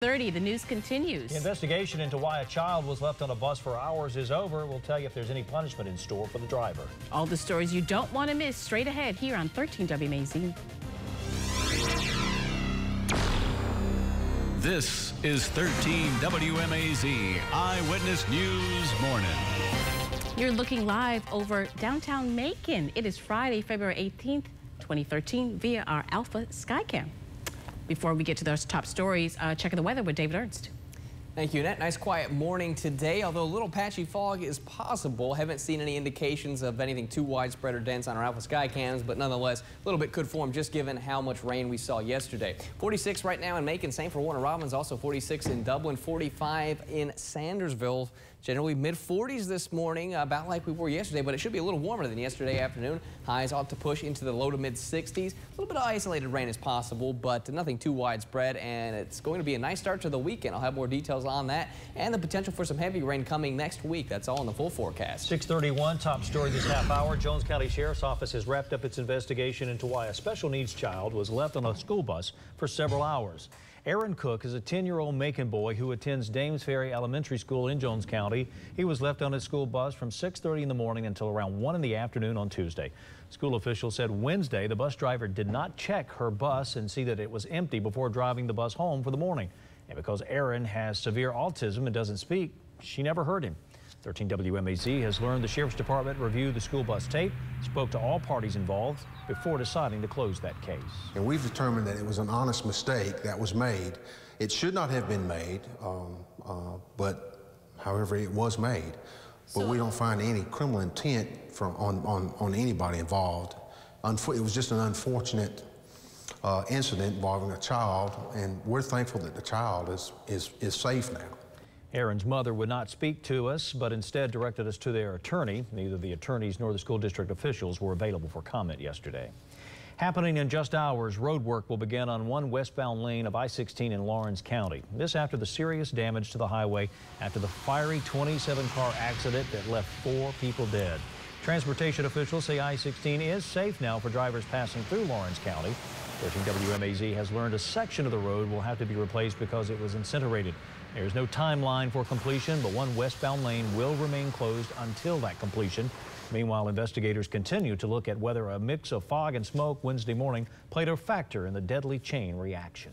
30, the news continues. The investigation into why a child was left on a bus for hours is over. We'll tell you if there's any punishment in store for the driver. All the stories you don't want to miss straight ahead here on 13 WMAZ. This is 13 WMAZ Eyewitness News Morning. You're looking live over downtown Macon. It is Friday, February 18th, 2013 via our Alpha Skycam. Before we get to those top stories, checking the weather with David Ernst. Thank you, Annette. Nice quiet morning today, although a little patchy fog is possible. Haven't seen any indications of anything too widespread or dense on our Alpha Sky cams, but nonetheless, a little bit could form just given how much rain we saw yesterday. 46 right now in Macon, same for Warner Robins, also 46 in Dublin, 45 in Sandersville. Generally mid-40s this morning, about like we were yesterday, but it should be a little warmer than yesterday afternoon. Highs ought to push into the low to mid-60s. A little bit of isolated rain is possible, but nothing too widespread, and it's going to be a nice start to the weekend. I'll have more details on that and the potential for some heavy rain coming next week. That's all in the full forecast. 6:31, top story this half hour. Jones County Sheriff's Office has wrapped up its investigation into why a special needs child was left on a school bus for several hours. Aaron Cook is a 10-year-old Macon boy who attends Dames Ferry Elementary School in Jones County. He was left on his school bus from 6:30 in the morning until around 1 in the afternoon on Tuesday. School officials said Wednesday the bus driver did not check her bus and see that it was empty before driving the bus home for the morning. And because Aaron has severe autism and doesn't speak, she never heard him. 13 WMAZ has learned the Sheriff's Department reviewed the school bus tape, spoke to all parties involved before deciding to close that case. And we've determined that it was an honest mistake that was made. It should not have been made, but however it was made. But we don't find any criminal intent on anybody involved. It was just an unfortunate incident involving a child, and we're thankful that the child is safe now. Aaron's mother would not speak to us, but instead directed us to their attorney. Neither the attorneys nor the school district officials were available for comment yesterday. Happening in just hours, road work will begin on one westbound lane of I-16 in Lawrence County. This after the serious damage to the highway after the fiery 27-car accident that left 4 people dead. Transportation officials say I-16 is safe now for drivers passing through Lawrence County. 13 WMAZ has learned a section of the road will have to be replaced because it was incinerated. There's no timeline for completion, but one westbound lane will remain closed until that completion. Meanwhile, investigators continue to look at whether a mix of fog and smoke Wednesday morning played a factor in the deadly chain reaction.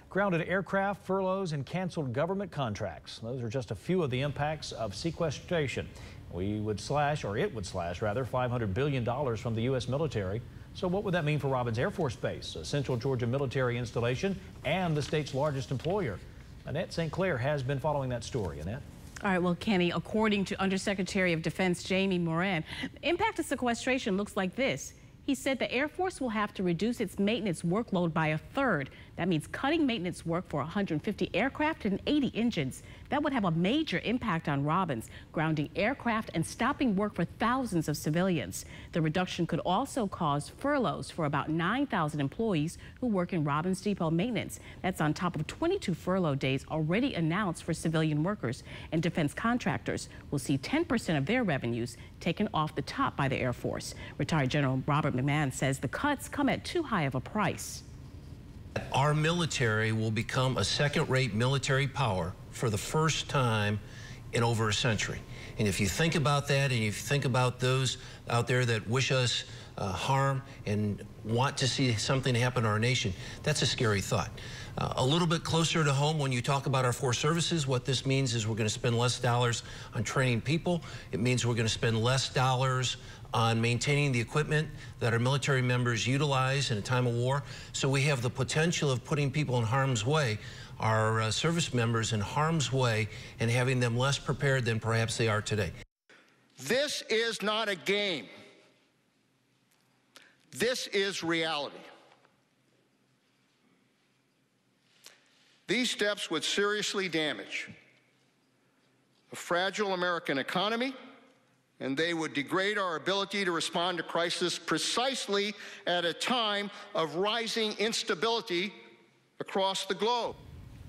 Grounded aircraft, furloughs, and canceled government contracts. Those are just a few of the impacts of sequestration. It would slash rather, $500 billion from the U.S. military. So what would that mean for Robins Air Force Base, a Central Georgia military installation, and the state's largest employer? Annette St. Clair has been following that story. Annette? All right, well, Kenny, according to Undersecretary of Defense Jamie Moran, the impact of sequestration looks like this. He said the Air Force will have to reduce its maintenance workload by 1/3. That means cutting maintenance work for 150 aircraft and 80 engines. That would have a major impact on Robins, grounding aircraft and stopping work for thousands of civilians. The reduction could also cause furloughs for about 9,000 employees who work in Robins Depot maintenance. That's on top of 22 furlough days already announced for civilian workers. And defense contractors will see 10% of their revenues taken off the top by the Air Force. Retired General Robert McMahon says the cuts come at too high of a price. Our military will become a second-rate military power for the first time in over a century. And if you think about that, and if you think about those out there that wish us harm and want to see something happen to our nation, that's a scary thought. A little bit closer to home, when you talk about our force services, what this means is we're going to spend less dollars on training people. It means we're going to spend less dollars on maintaining the equipment that our military members utilize in a time of war. So we have the potential of putting people in harm's way, our service members in harm's way, and having them less prepared than perhaps they are today. This is not a game. This is reality. These steps would seriously damage a fragile American economy, and they would degrade our ability to respond to crisis precisely at a time of rising instability across the globe.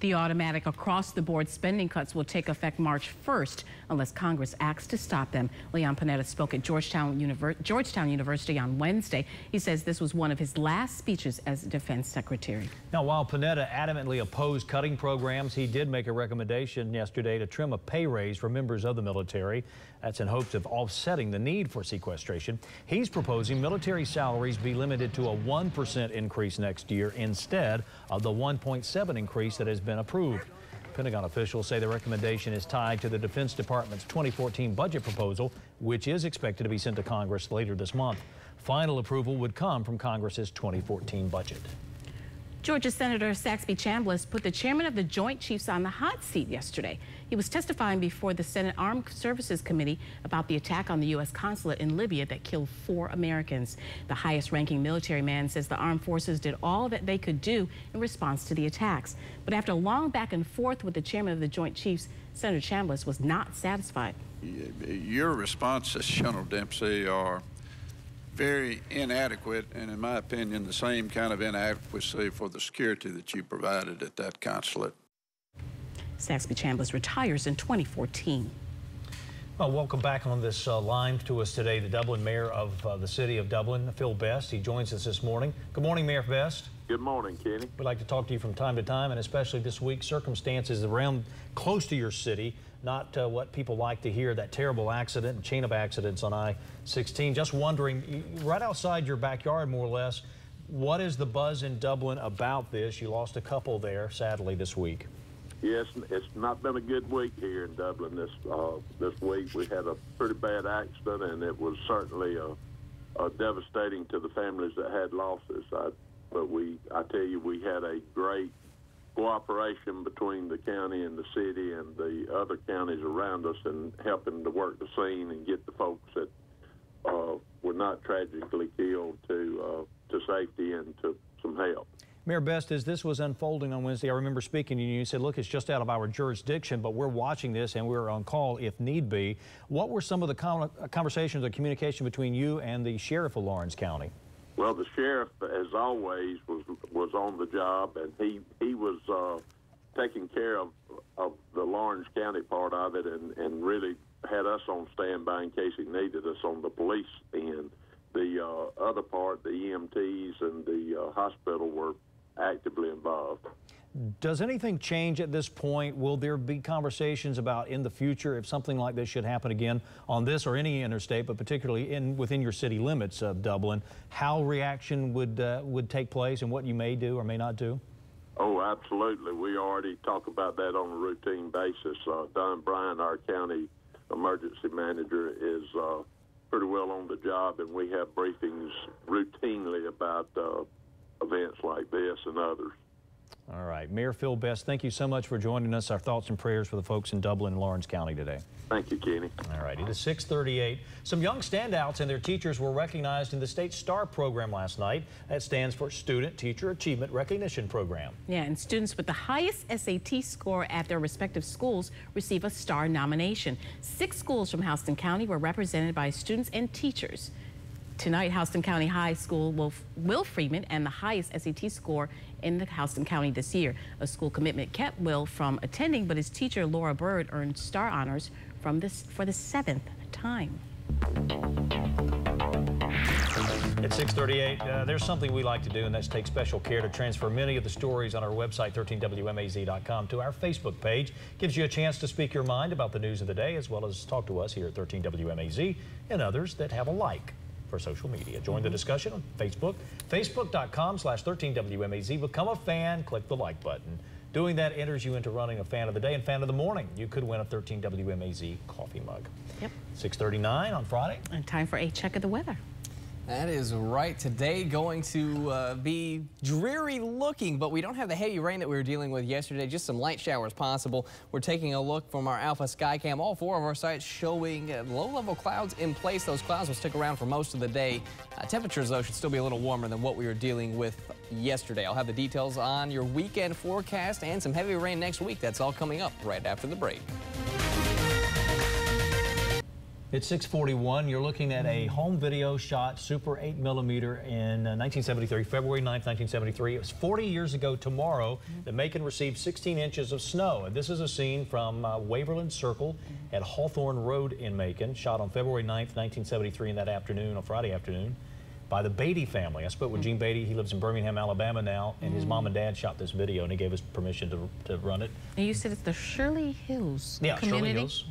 The automatic across-the-board spending cuts will take effect March 1st unless Congress acts to stop them. Leon Panetta spoke at Georgetown University on Wednesday. He says this was one of his last speeches as Defense Secretary. Now, while Panetta adamantly opposed cutting programs, he did make a recommendation yesterday to trim a pay raise for members of the military. That's in hopes of offsetting the need for sequestration. He's proposing military salaries be limited to a 1% increase next year instead of the 1.7% increase that has been approved. Pentagon officials say the recommendation is tied to the Defense Department's 2014 budget proposal, which is expected to be sent to Congress later this month. Final approval would come from Congress's 2014 budget. Georgia Senator Saxby Chambliss put the chairman of the Joint Chiefs on the hot seat yesterday. He was testifying before the Senate Armed Services Committee about the attack on the U.S. consulate in Libya that killed 4 Americans. The highest-ranking military man says the armed forces did all that they could do in response to the attacks. But after a long back and forth with the chairman of the Joint Chiefs, Senator Chambliss was not satisfied. Your responses, General Dempsey, are very inadequate, and in my opinion, the same kind of inadequacy for the security that you provided at that consulate. Saxby Chambliss retires in 2014. Well, welcome back on this line to us today, the Dublin Mayor of the City of Dublin, Phil Best. He joins us this morning. Good morning, Mayor Best. Good morning, Kenny. We'd like to talk to you from time to time, and especially this week, circumstances around close to your city, not what people like to hear, that terrible accident, chain of accidents on I-16. Just wondering, right outside your backyard, more or less, what is the buzz in Dublin about this? You lost a couple there, sadly, this week. Yes, it's not been a good week here in Dublin this week. We had a pretty bad accident, and it was certainly devastating to the families that had losses. But I tell you, we had a great cooperation between the county and the city and the other counties around us in helping to work the scene and get the folks that were not tragically killed to safety and to some help. Mayor Best, as this was unfolding on Wednesday, I remember speaking to you, you said, look, it's just out of our jurisdiction, but we're watching this and we're on call if need be. What were some of the conversations or communication between you and the sheriff of Lawrence County? Well, the sheriff, as always, was on the job, and he was taking care of the Lawrence County part of it and really had us on standby in case he needed us on the police end. The other part, the EMTs and the hospital were actively involved. Does anything change at this point? Will there be conversations about in the future if something like this should happen again on this or any interstate, but particularly within your city limits of Dublin, how reaction would take place and what you may do or may not do? Oh, absolutely. We already talk about that on a routine basis. Don Bryan, our county emergency manager, is pretty well on the job, and we have briefings routinely about events like this and others. All right. Mayor Phil Best, thank you so much for joining us. Our thoughts and prayers for the folks in Dublin and Lawrence County today. Thank you, Kenny. All right. It is 6:38. Some young standouts and their teachers were recognized in the State STAR program last night. That stands for Student Teacher Achievement Recognition Program. Yeah, and students with the highest SAT score at their respective schools receive a STAR nomination. 6 schools from Houston County were represented by students and teachers. Tonight, Houston County High School Will Freeman and the highest SAT score in the Houston County this year. A school commitment kept Will from attending, but his teacher, Laura Bird, earned STAR honors for the 7th time. At 6:38, there's something we like to do, and that's take special care to transfer many of the stories on our website, 13WMAZ.com, to our Facebook page. Gives you a chance to speak your mind about the news of the day, as well as talk to us here at 13WMAZ and others that have a like for social media. Join the discussion on Facebook, facebook.com/13WMAZ. Become a fan, click the like button. Doing that enters you into running a fan of the day and fan of the morning. You could win a 13WMAZ coffee mug. Yep. 6:39 on Friday. And time for a check of the weather. That is right. Today going to be dreary looking, but we don't have the heavy rain that we were dealing with yesterday. Just some light showers possible. We're taking a look from our Alpha Skycam. All 4 of our sites showing low-level clouds in place. Those clouds will stick around for most of the day. Temperatures, though, should still be a little warmer than what we were dealing with yesterday. I'll have the details on your weekend forecast and some heavy rain next week. That's all coming up right after the break. It's 6:41. You're looking at a home video shot, Super 8mm in 1973, February 9th, 1973. It was 40 years ago tomorrow that Macon received 16 inches of snow. And this is a scene from Waverland Circle at Hawthorne Road in Macon, shot on February 9th, 1973 in that afternoon, on Friday afternoon, by the Beatty family. I spoke with Gene Beatty. He lives in Birmingham, Alabama now, and his mom and dad shot this video, and he gave us permission to run it. And you said it's the Shirley Hills Yeah, community? Shirley Hills.